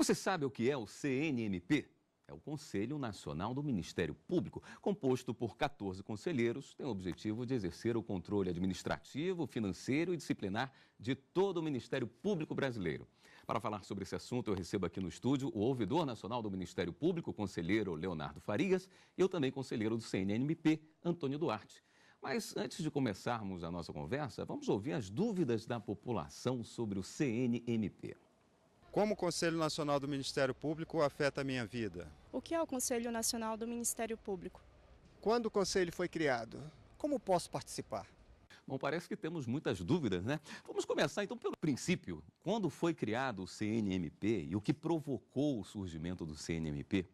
Você sabe o que é o CNMP? É o Conselho Nacional do Ministério Público, composto por 14 conselheiros, tem o objetivo de exercer o controle administrativo, financeiro e disciplinar de todo o Ministério Público brasileiro. Para falar sobre esse assunto, eu recebo aqui no estúdio o ouvidor nacional do Ministério Público, o conselheiro Leonardo Farias, e eu também conselheiro do CNMP, Antônio Duarte. Mas antes de começarmos a nossa conversa, vamos ouvir as dúvidas da população sobre o CNMP. Como o Conselho Nacional do Ministério Público afeta a minha vida? O que é o Conselho Nacional do Ministério Público? Quando o Conselho foi criado? Como posso participar? Bom, parece que temos muitas dúvidas, né? Vamos começar então pelo princípio. Quando foi criado o CNMP e o que provocou o surgimento do CNMP?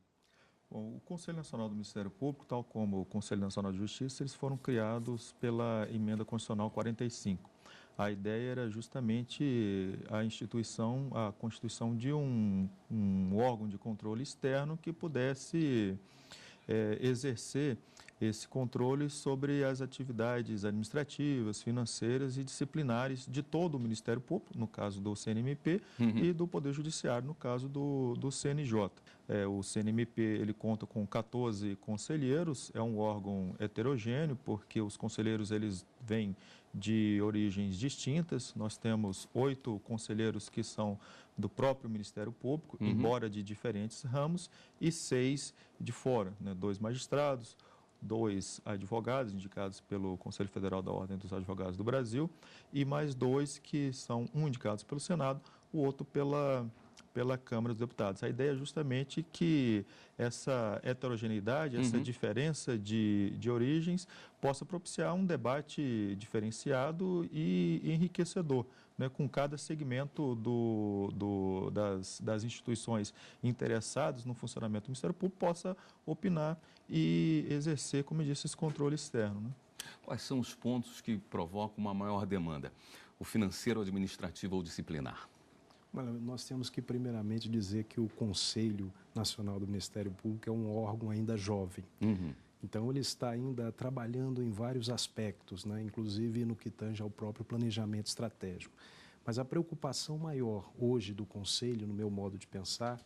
Bom, o Conselho Nacional do Ministério Público, tal como o Conselho Nacional de Justiça, eles foram criados pela Emenda Constitucional 45. A ideia era justamente a constituição de um órgão de controle externo que pudesse exercer esse controle sobre as atividades administrativas, financeiras e disciplinares de todo o Ministério Público, no caso do CNMP, e do Poder Judiciário, no caso do CNJ. O CNMP ele conta com 14 conselheiros, é um órgão heterogêneo, porque os conselheiros eles vêm de origens distintas. Nós temos 8 conselheiros que são do próprio Ministério Público, embora de diferentes ramos, e 6 de fora, né? 2 magistrados, 2 advogados indicados pelo Conselho Federal da Ordem dos Advogados do Brasil e mais 2 que são um indicados pelo Senado, o outro pela Câmara dos Deputados. A ideia é justamente que essa heterogeneidade, essa diferença de origens possa propiciar um debate diferenciado e enriquecedor, né, com cada segmento das instituições interessadas no funcionamento do Ministério Público possa opinar e exercer, como eu disse, esse controle externo, né? Quais são os pontos que provocam uma maior demanda? O financeiro, administrativo ou disciplinar? Nós temos que, primeiramente, dizer que o Conselho Nacional do Ministério Público é um órgão ainda jovem. Então, ele está ainda trabalhando em vários aspectos, né? Inclusive no que tange ao próprio planejamento estratégico. Mas a preocupação maior hoje do Conselho, no meu modo de pensar,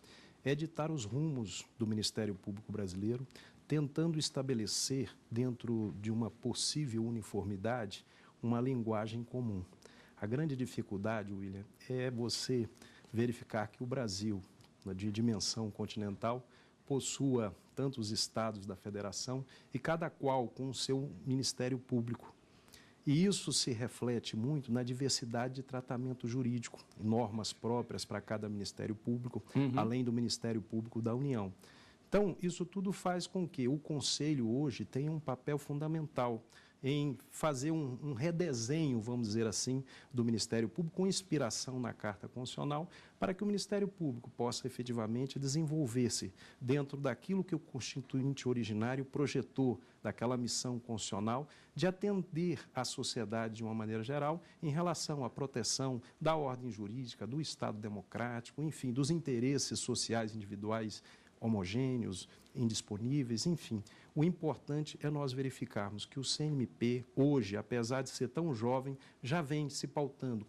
é ditar os rumos do Ministério Público brasileiro, tentando estabelecer, dentro de uma possível uniformidade, uma linguagem comum. A grande dificuldade, William, é você verificar que o Brasil, de dimensão continental, possua tantos estados da federação e cada qual com o seu Ministério Público. E isso se reflete muito na diversidade de tratamento jurídico, normas próprias para cada Ministério Público, além do Ministério Público da União. Então, isso tudo faz com que o Conselho hoje tenha um papel fundamental em fazer um redesenho, vamos dizer assim, do Ministério Público, com inspiração na Carta Constitucional, para que o Ministério Público possa efetivamente desenvolver-se dentro daquilo que o Constituinte originário projetou, daquela missão constitucional, de atender a sociedade de uma maneira geral em relação à proteção da ordem jurídica, do Estado democrático, enfim, dos interesses sociais individuais homogêneos, indisponíveis, enfim. O importante é nós verificarmos que o CNMP, hoje, apesar de ser tão jovem, já vem se pautando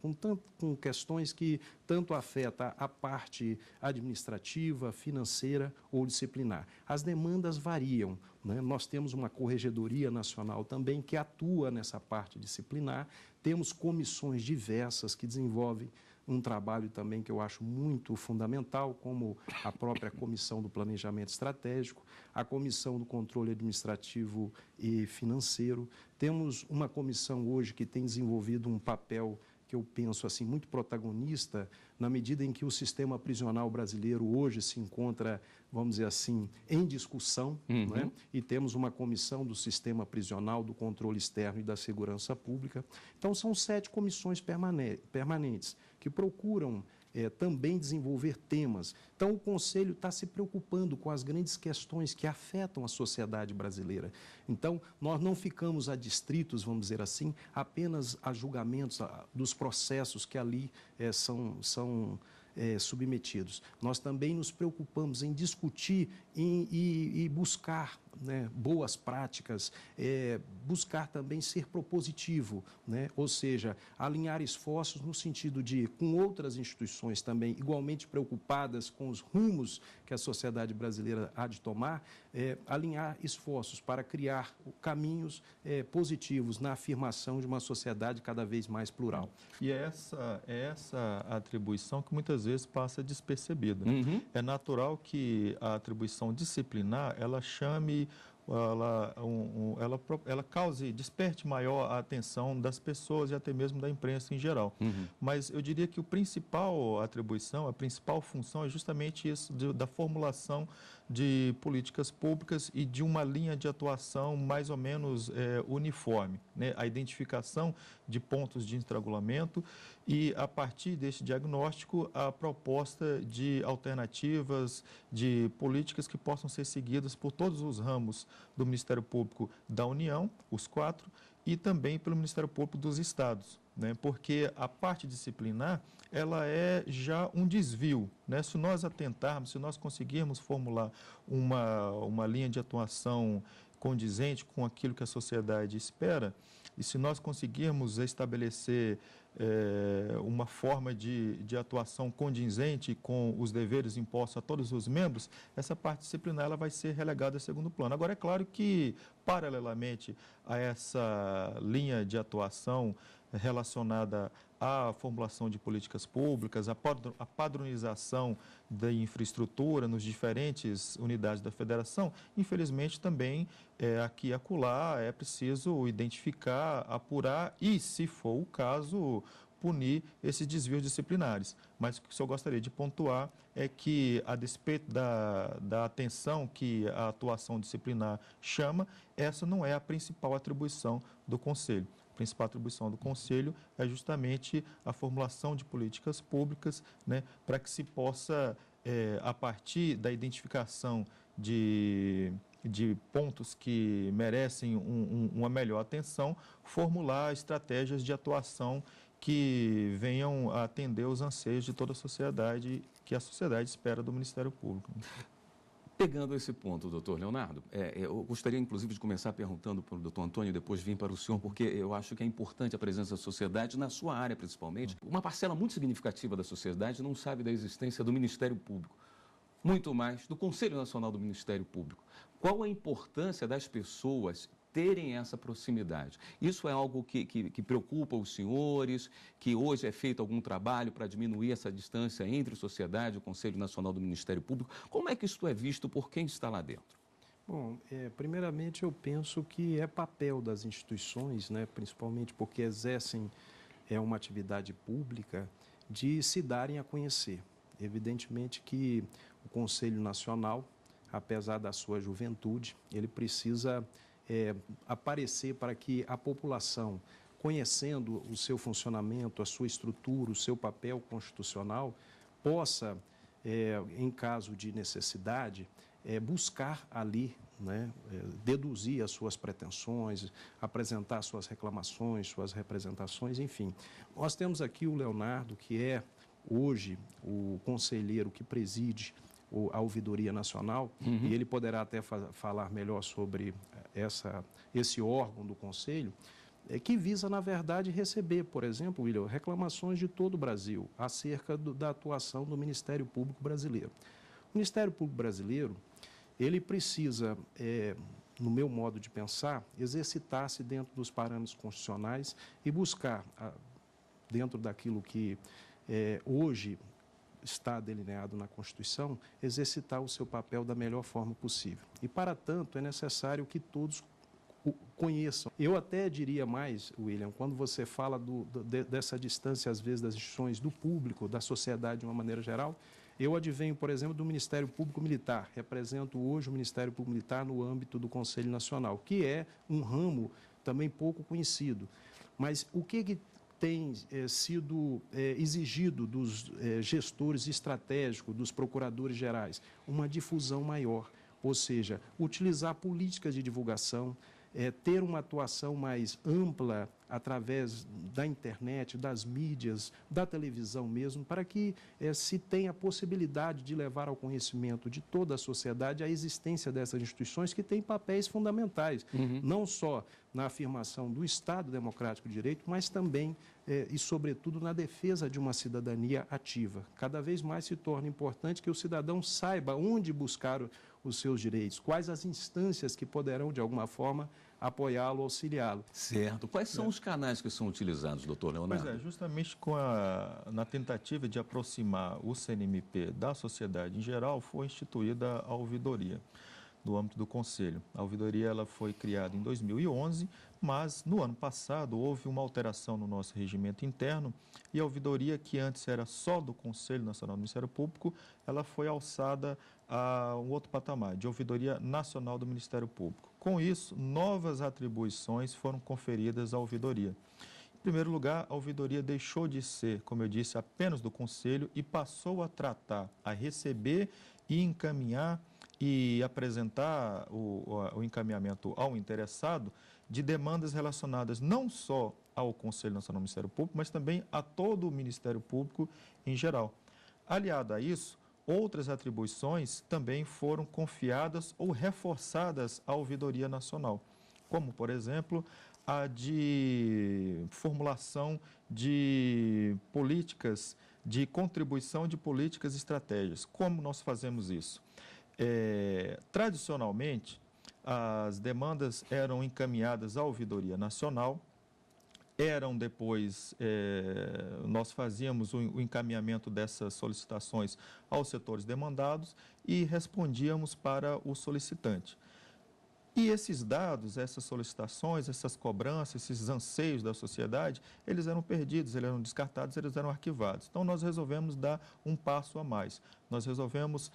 com questões que tanto afetam a parte administrativa, financeira ou disciplinar. As demandas variam, né? Nós temos uma Corregedoria Nacional também que atua nessa parte disciplinar, temos comissões diversas que desenvolvem um trabalho também que eu acho muito fundamental, como a própria Comissão do Planejamento Estratégico, a Comissão do Controle Administrativo e Financeiro. Temos uma comissão hoje que tem desenvolvido um papel que eu penso assim muito protagonista, na medida em que o sistema prisional brasileiro hoje se encontra, vamos dizer assim, em discussão, né? E temos uma comissão do sistema prisional, do controle externo e da segurança pública. Então, são 7 comissões permanentes que procuram também desenvolver temas. Então, o Conselho está se preocupando com as grandes questões que afetam a sociedade brasileira. Então, nós não ficamos adstritos, vamos dizer assim, apenas a julgamentos dos processos que ali são submetidos. Nós também nos preocupamos em discutir e buscar né, boas práticas, buscar também ser propositivo, né, ou seja, alinhar esforços no sentido de, com outras instituições também igualmente preocupadas com os rumos que a sociedade brasileira há de tomar, alinhar esforços para criar caminhos positivos na afirmação de uma sociedade cada vez mais plural. E é essa atribuição que muitas vezes passa despercebida. É natural que a atribuição disciplinar, ela chame, ela cause, desperte maior a atenção das pessoas e até mesmo da imprensa em geral. Mas eu diria que a principal atribuição, a principal função é justamente isso, da formulação de políticas públicas e de uma linha de atuação mais ou menos uniforme, né? A identificação de pontos de estrangulamento e, a partir desse diagnóstico, a proposta de alternativas, de políticas que possam ser seguidas por todos os ramos do Ministério Público da União, os 4, e também pelo Ministério Público dos Estados, né? Porque a parte disciplinar, ela é já um desvio, né? Se nós atentarmos, se nós conseguirmos formular uma linha de atuação condizente com aquilo que a sociedade espera, e se nós conseguirmos estabelecer uma forma de atuação condizente com os deveres impostos a todos os membros, essa parte disciplinar ela vai ser relegada a segundo plano. Agora, é claro que, paralelamente a essa linha de atuação relacionada à formulação de políticas públicas, a padronização da infraestrutura nos diferentes unidades da federação, infelizmente também aqui e acolá é preciso identificar, apurar e, se for o caso, punir esses desvios disciplinares. Mas o que eu gostaria de pontuar é que, a despeito da atenção que a atuação disciplinar chama, essa não é a principal atribuição do Conselho. A principal atribuição do Conselho é justamente a formulação de políticas públicas, né, para que se possa, a partir da identificação de pontos que merecem uma melhor atenção, formular estratégias de atuação que venham a atender os anseios de toda a sociedade, que a sociedade espera do Ministério Público. Pegando esse ponto, doutor Leonardo, eu gostaria, inclusive, de começar perguntando para o doutor Antônio e depois vir para o senhor, porque eu acho que é importante a presença da sociedade, na sua área principalmente. Uma parcela muito significativa da sociedade não sabe da existência do Ministério Público, muito mais do Conselho Nacional do Ministério Público. Qual a importância das pessoas terem essa proximidade? Isso é algo que preocupa os senhores, que hoje é feito algum trabalho para diminuir essa distância entre a sociedade e o Conselho Nacional do Ministério Público? Como é que isso é visto por quem está lá dentro? Bom, primeiramente eu penso que é papel das instituições, né, principalmente porque exercem uma atividade pública, de se darem a conhecer. Evidentemente que o Conselho Nacional, apesar da sua juventude, ele precisa aparecer para que a população, conhecendo o seu funcionamento, a sua estrutura, o seu papel constitucional, possa, em caso de necessidade, buscar ali, né, deduzir as suas pretensões, apresentar suas reclamações, suas representações, enfim. Nós temos aqui o Leonardo, que é hoje o conselheiro que preside a Ouvidoria Nacional, e ele poderá até falar melhor sobre esse órgão do Conselho, que visa, na verdade, receber, por exemplo, William, reclamações de todo o Brasil acerca da atuação do Ministério Público Brasileiro. O Ministério Público Brasileiro, ele precisa, no meu modo de pensar, exercitar-se dentro dos parâmetros constitucionais e buscar, dentro daquilo que hoje está delineado na Constituição, exercitar o seu papel da melhor forma possível. E, para tanto, é necessário que todos o conheçam. Eu até diria mais, William, quando você fala dessa distância, às vezes, das instituições do público, da sociedade de uma maneira geral, eu advenho, por exemplo, do Ministério Público Militar. Represento hoje o Ministério Público Militar no âmbito do Conselho Nacional, que é um ramo também pouco conhecido. Mas o que tem sido exigido dos gestores estratégicos, dos procuradores gerais? Uma difusão maior, ou seja, utilizar políticas de divulgação, ter uma atuação mais ampla através da internet, das mídias, da televisão mesmo, para que se tenha a possibilidade de levar ao conhecimento de toda a sociedade a existência dessas instituições que têm papéis fundamentais, não só na afirmação do Estado Democrático de Direito, mas também e, sobretudo, na defesa de uma cidadania ativa. Cada vez mais se torna importante que o cidadão saiba onde buscar os seus direitos, quais as instâncias que poderão, de alguma forma, apoiá-lo, auxiliá-lo. Certo. Quais são os canais que são utilizados, doutor Leonardo? Pois é, justamente na tentativa de aproximar o CNMP da sociedade em geral, foi instituída a ouvidoria no âmbito do Conselho. A ouvidoria ela foi criada em 2011, mas no ano passado houve uma alteração no nosso regimento interno e a ouvidoria, que antes era só do Conselho Nacional do Ministério Público, ela foi alçada a um outro patamar, de ouvidoria nacional do Ministério Público. Com isso, novas atribuições foram conferidas à ouvidoria. Em primeiro lugar, a ouvidoria deixou de ser, como eu disse, apenas do Conselho e passou a tratar, a receber e encaminhar e apresentar o encaminhamento ao interessado de demandas relacionadas não só ao Conselho Nacional do Ministério Público, mas também a todo o Ministério Público em geral. Aliado a isso, outras atribuições também foram confiadas ou reforçadas à Ouvidoria Nacional, como, por exemplo, a de formulação de políticas, de contribuição de políticas e estratégias. Como nós fazemos isso? Tradicionalmente, as demandas eram encaminhadas à Ouvidoria Nacional, nós fazíamos o encaminhamento dessas solicitações aos setores demandados e respondíamos para o solicitante. E esses dados, essas solicitações, essas cobranças, esses anseios da sociedade, eles eram perdidos, eles eram descartados, eles eram arquivados. Então, nós resolvemos dar um passo a mais. Nós resolvemos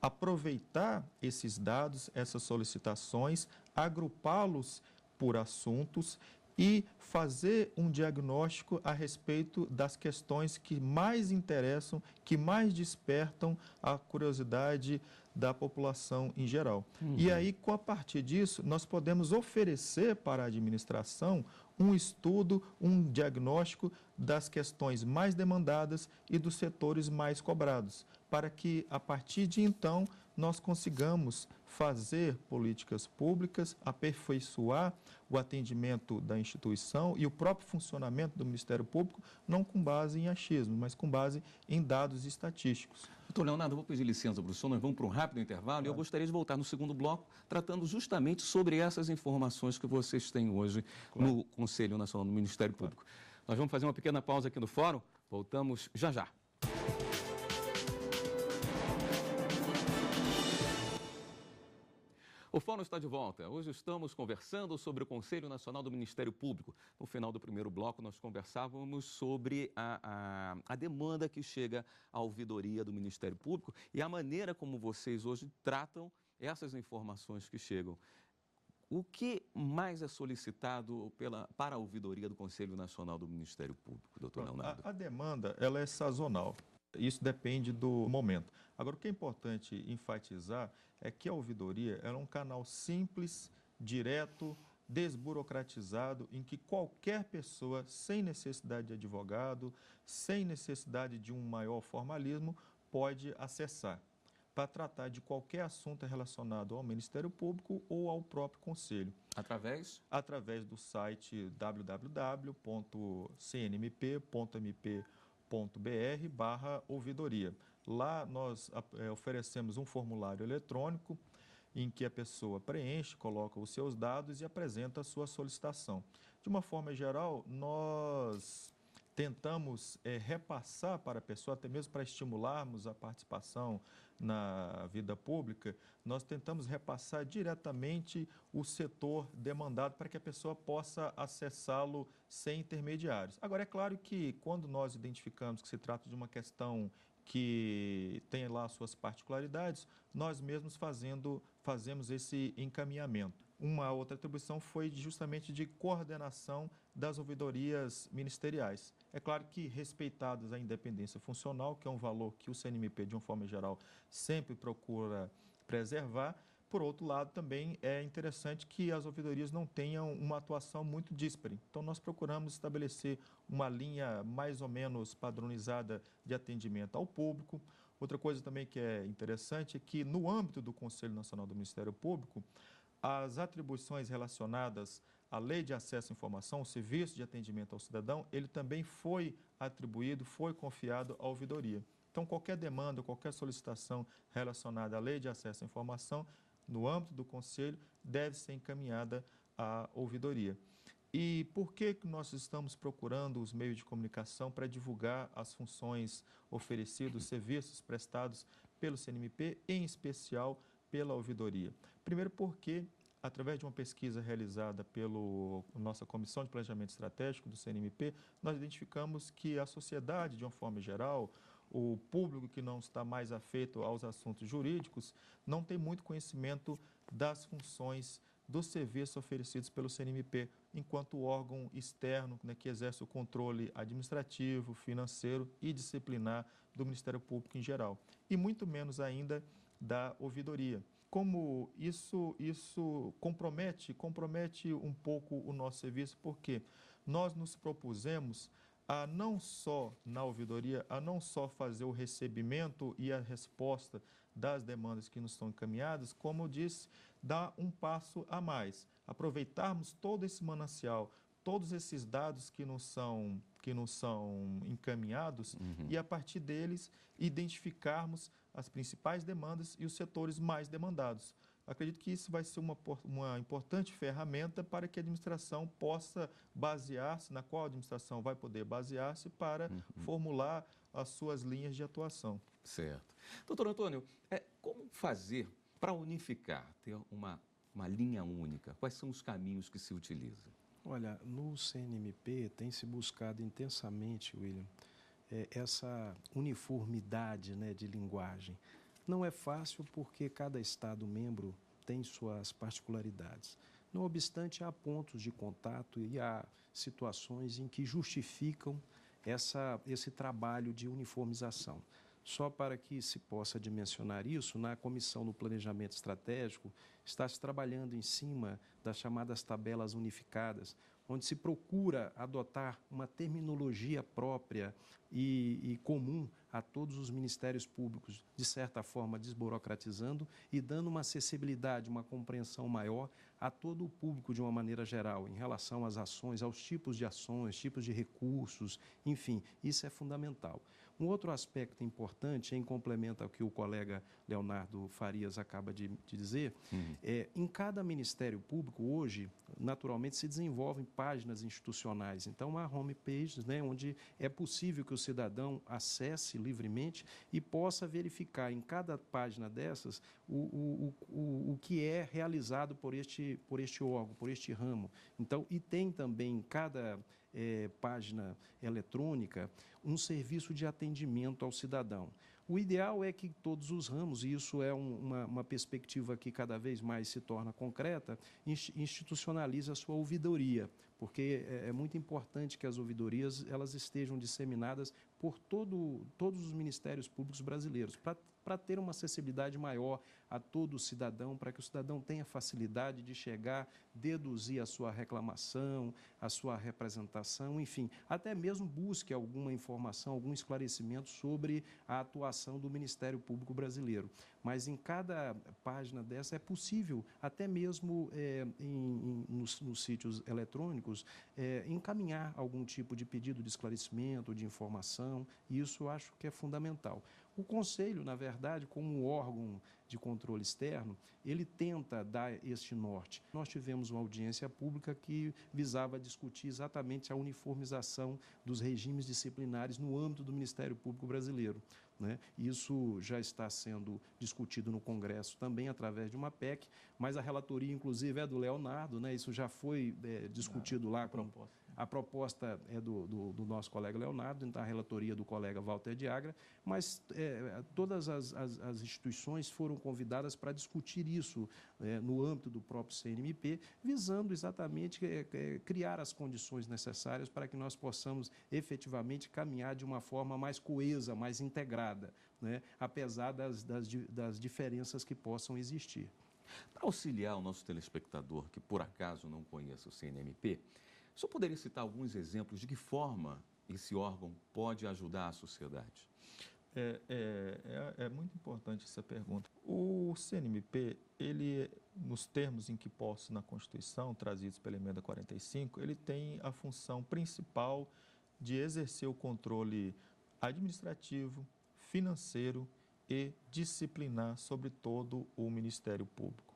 aproveitar esses dados, essas solicitações, agrupá-los por assuntos e fazer um diagnóstico a respeito das questões que mais interessam, que mais despertam a curiosidade da população em geral. E aí, a partir disso, nós podemos oferecer para a administração um estudo, um diagnóstico das questões mais demandadas e dos setores mais cobrados, para que, a partir de então, nós consigamos fazer políticas públicas, aperfeiçoar o atendimento da instituição e o próprio funcionamento do Ministério Público, não com base em achismo, mas com base em dados estatísticos. Doutor Leonardo, eu vou pedir licença para o senhor, nós vamos para um rápido intervalo e eu gostaria de voltar no segundo bloco, tratando justamente sobre essas informações que vocês têm hoje no Conselho Nacional do Ministério Público. Nós vamos fazer uma pequena pausa aqui no fórum, voltamos já já. O Fórum está de volta. Hoje estamos conversando sobre o Conselho Nacional do Ministério Público. No final do primeiro bloco, nós conversávamos sobre a demanda que chega à ouvidoria do Ministério Público e a maneira como vocês hoje tratam essas informações que chegam. O que mais é solicitado para a ouvidoria do Conselho Nacional do Ministério Público, doutor Leonardo? A demanda ela é sazonal. Isso depende do momento. Agora, o que é importante enfatizar é que a ouvidoria é um canal simples, direto, desburocratizado, em que qualquer pessoa, sem necessidade de advogado, sem necessidade de um maior formalismo, pode acessar para tratar de qualquer assunto relacionado ao Ministério Público ou ao próprio Conselho. Através? Através do site www.cnmp.mp.br/ouvidoria. Lá nós oferecemos um formulário eletrônico em que a pessoa preenche, coloca os seus dados e apresenta a sua solicitação. De uma forma geral, nós tentamos repassar para a pessoa, até mesmo para estimularmos a participação na vida pública, nós tentamos repassar diretamente o setor demandado para que a pessoa possa acessá-lo sem intermediários. Agora, é claro que quando nós identificamos que se trata de uma questão que tem lá suas particularidades, nós mesmos fazemos esse encaminhamento. Uma outra atribuição foi justamente de coordenação das ouvidorias ministeriais. É claro que respeitados a independência funcional, que é um valor que o CNMP, de uma forma geral, sempre procura preservar, Por outro lado, também é interessante que as ouvidorias não tenham uma atuação muito díspare. Então, nós procuramos estabelecer uma linha mais ou menos padronizada de atendimento ao público. Outra coisa também que é interessante é que, no âmbito do Conselho Nacional do Ministério Público, as atribuições relacionadas à Lei de Acesso à Informação, o Serviço de Atendimento ao Cidadão, ele também foi atribuído, foi confiado à ouvidoria. Então, qualquer demanda, qualquer solicitação relacionada à Lei de Acesso à Informação, no âmbito do Conselho, deve ser encaminhada à ouvidoria. E por que nós estamos procurando os meios de comunicação para divulgar as funções oferecidas, os serviços prestados pelo CNMP, em especial pela ouvidoria? Primeiro porque, através de uma pesquisa realizada pela nossa Comissão de Planejamento Estratégico do CNMP, nós identificamos que a sociedade, de uma forma geral, o público que não está mais afeito aos assuntos jurídicos, não tem muito conhecimento das funções dos serviços oferecidos pelo CNMP, enquanto órgão externo, né, que exerce o controle administrativo, financeiro e disciplinar do Ministério Público em geral. E muito menos ainda da ouvidoria. Como isso compromete um pouco o nosso serviço, porque nós nos propusemos a não só na ouvidoria, a não só fazer o recebimento e a resposta das demandas que nos são encaminhadas, como eu disse, dar um passo a mais, aproveitarmos todo esse manancial, todos esses dados que nos são encaminhados e, a partir deles, identificarmos as principais demandas e os setores mais demandados. Acredito que isso vai ser uma importante ferramenta para que a administração possa basear-se, na qual a administração vai poder basear-se para formular as suas linhas de atuação. Certo. Doutor Antônio, como fazer para unificar, ter uma linha única? Quais são os caminhos que se utilizam? Olha, no CNMP tem se buscado intensamente, William, essa uniformidade, né, de linguagem. Não é fácil porque cada Estado-membro tem suas particularidades. Não obstante, há pontos de contato e há situações em que justificam esse trabalho de uniformização. Só para que se possa dimensionar isso, na Comissão do Planejamento Estratégico está se trabalhando em cima das chamadas tabelas unificadas, onde se procura adotar uma terminologia própria e comum a todos os ministérios públicos, de certa forma desburocratizando e dando uma acessibilidade, uma compreensão maior a todo o público de uma maneira geral, em relação às ações, aos tipos de ações, tipos de recursos, enfim, isso é fundamental. Um outro aspecto importante, em complemento ao que o colega Leonardo Farias acaba de dizer, em cada Ministério Público, hoje, naturalmente, se desenvolvem páginas institucionais. Então, há homepages, né, onde é possível que o cidadão acesse livremente e possa verificar em cada página dessas o que é realizado por este órgão, por este ramo. Então, e tem também em cada página eletrônica um serviço de atendimento ao cidadão. O ideal é que todos os ramos, e isso é uma perspectiva que cada vez mais se torna concreta, institucionalize a sua ouvidoria, porque é muito importante que as ouvidorias elas estejam disseminadas por todos os ministérios públicos brasileiros, para ter uma acessibilidade maior a todo o cidadão, para que o cidadão tenha facilidade de chegar, deduzir a sua reclamação, a sua representação, enfim, até mesmo busque alguma informação, algum esclarecimento sobre a atuação do Ministério Público brasileiro. Mas em cada página dessa é possível, até mesmo nos sítios eletrônicos, encaminhar algum tipo de pedido de esclarecimento, de informação, e isso eu acho que é fundamental. O Conselho, na verdade, como órgão de controle externo, ele tenta dar este norte. Nós tivemos uma audiência pública que visava discutir exatamente a uniformização dos regimes disciplinares no âmbito do Ministério Público brasileiro, né? Isso já está sendo discutido no Congresso também através de uma PEC, mas a relatoria, inclusive, é do Leonardo, né? Isso já foi discutido lá. A proposta é do nosso colega Leonardo, então a relatoria do colega Walter de Agra, mas todas as instituições foram convidadas para discutir isso no âmbito do próprio CNMP, visando exatamente criar as condições necessárias para que nós possamos efetivamente caminhar de uma forma mais coesa, mais integrada, né? Apesar das diferenças que possam existir. Para auxiliar o nosso telespectador que por acaso não conheça o CNMP, o senhor poderia citar alguns exemplos de que forma esse órgão pode ajudar a sociedade? É muito importante essa pergunta. O CNMP, ele, nos termos em que postos na Constituição, trazidos pela Emenda 45, ele tem a função principal de exercer o controle administrativo, financeiro e disciplinar sobre todo o Ministério Público.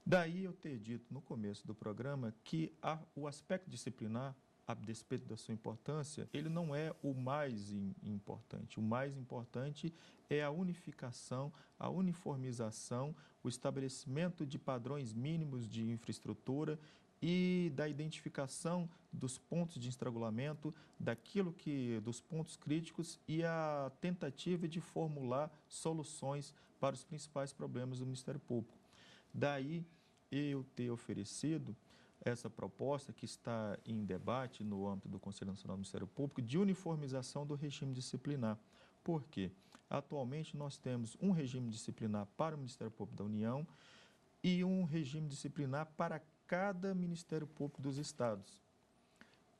Daí eu ter dito no começo do programa que o aspecto disciplinar, a despeito da sua importância, ele não é o mais importante. O mais importante é a unificação, a uniformização, o estabelecimento de padrões mínimos de infraestrutura e da identificação dos pontos de estrangulamento, dos pontos críticos e a tentativa de formular soluções para os principais problemas do Ministério Público. Daí eu ter oferecido essa proposta que está em debate no âmbito do Conselho Nacional do Ministério Público de uniformização do regime disciplinar. Por quê? Atualmente nós temos um regime disciplinar para o Ministério Público da União e um regime disciplinar para cada Ministério Público dos Estados.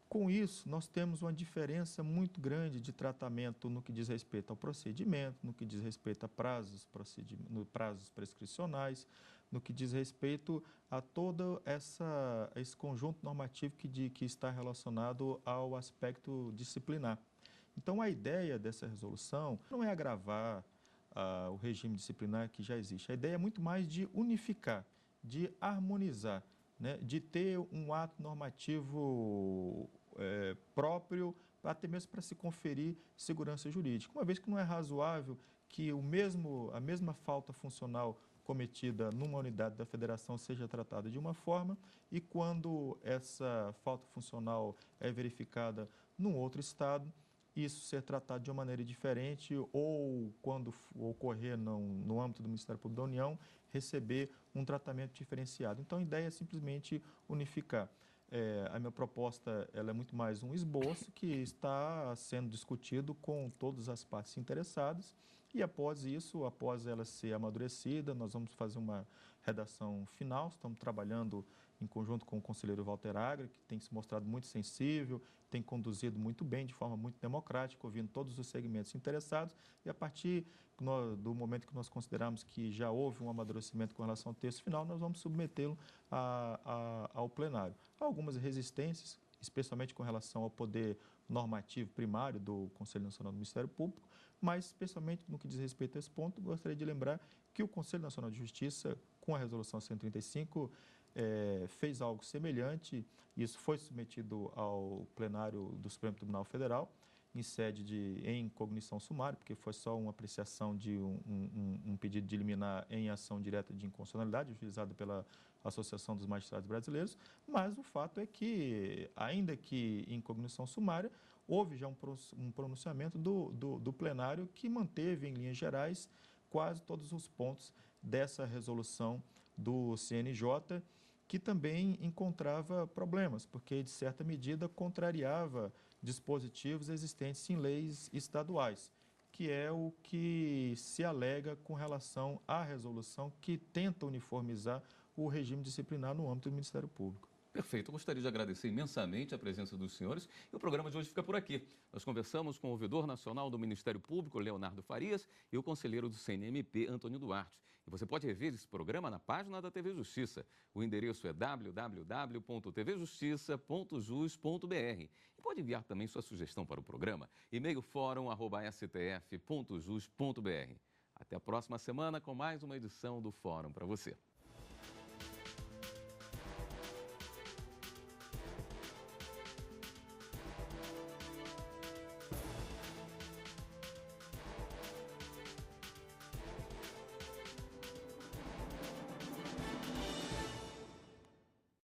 Com isso, nós temos uma diferença muito grande de tratamento no que diz respeito ao procedimento, no que diz respeito a prazos prescricionais, no que diz respeito a todo esse conjunto normativo que está relacionado ao aspecto disciplinar. Então, a ideia dessa resolução não é agravar o regime disciplinar que já existe. A ideia é muito mais de unificar, de harmonizar, né, de ter um ato normativo próprio, até mesmo para se conferir segurança jurídica. Uma vez que não é razoável que a mesma falta funcional cometida numa unidade da federação seja tratada de uma forma e quando essa falta funcional é verificada num outro estado, isso ser tratado de uma maneira diferente ou, quando ocorrer no âmbito do Ministério Público da União, receber um tratamento diferenciado. Então, a ideia é simplesmente unificar. A minha proposta ela é muito mais um esboço que está sendo discutido com todas as partes interessadas e após isso, após ela ser amadurecida, nós vamos fazer uma redação final. Estamos trabalhando em conjunto com o conselheiro Walter Agra, que tem se mostrado muito sensível, tem conduzido muito bem, de forma muito democrática, ouvindo todos os segmentos interessados e a partir do momento que nós consideramos que já houve um amadurecimento com relação ao texto final, nós vamos submetê-lo ao plenário. Há algumas resistências, especialmente com relação ao poder normativo primário do Conselho Nacional do Ministério Público, mas especialmente no que diz respeito a esse ponto, gostaria de lembrar que o Conselho Nacional de Justiça, com a Resolução 135, fez algo semelhante. Isso foi submetido ao plenário do Supremo Tribunal Federal, em cognição sumária, porque foi só uma apreciação de um pedido de liminar em ação direta de inconstitucionalidade, utilizada pela Associação dos Magistrados Brasileiros, mas o fato é que, ainda que em cognição sumária, houve já um pronunciamento do plenário que manteve, em linhas gerais, quase todos os pontos dessa resolução do CNJ, que também encontrava problemas, porque, de certa medida, contrariava dispositivos existentes em leis estaduais, que é o que se alega com relação à resolução que tenta uniformizar o regime disciplinar no âmbito do Ministério Público. Perfeito. Eu gostaria de agradecer imensamente a presença dos senhores e o programa de hoje fica por aqui. Nós conversamos com o ouvidor nacional do Ministério Público, Leonardo Farias, e o conselheiro do CNMP, Antônio Duarte. E você pode rever esse programa na página da TV Justiça. O endereço é www.tvjustiça.jus.br. E pode enviar também sua sugestão para o programa. E-mail fórum@stf.jus.br. Até a próxima semana com mais uma edição do Fórum para você.